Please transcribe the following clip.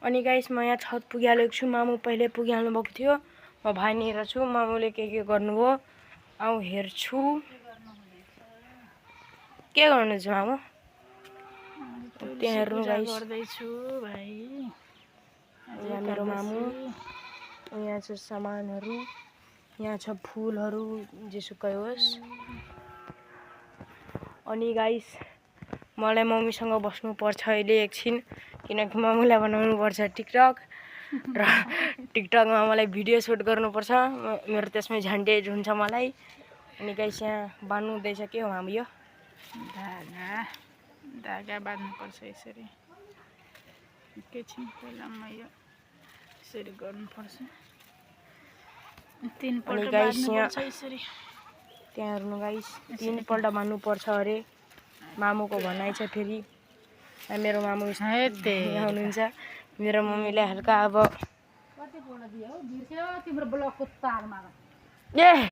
अनि गाइस म यहाँ छत पुगिहालेको छु। मामु पहिले पुगिहाल्नु भएको थियो। म भाइनिर छु। मामुले के गर्नुभयो आउ हेर्छु। के गर्नु छ मामु? त्यहाँ हेर्नु गाइस। गर्दैछु भाइ। यहाँ मेरो मामु। यहाँ छ सामानहरु। यहाँ छ फुलहरु जेसुकै होस्। अनि गाइस मलाई मम्मीसँग बस्नु पर्छ अहिले एकछिन किनकि मामुलाई बनाउनु पर्छ टिकटक र टिकटकमा मलाई भिडियो सुट गर्नुपर्छ। मेरो त्यसमै झन्डे हुन्छ मलाई। अनि गाइस यहाँ बान्नु हुँदैछ के हो मामु यो? धागा बाँध्नु पर्छ यसरी। एकैछिन पहिला म यो यसरी गर्नुपर्छ। तीन पल्ट बाँध्नु पर्छ यसरी। त्यहाँ हेर्नु गाइस 3 पल्ट बान्नु पर्छ अरे मामुको भनाइ छ फेरि। मेरो मामु यहाँ हुनुहुन्छ। मेरो मम्मीले हल्का अब कति पल्ट दियो बिर्स्यो तिम्रो ब्लकको तारमा। ए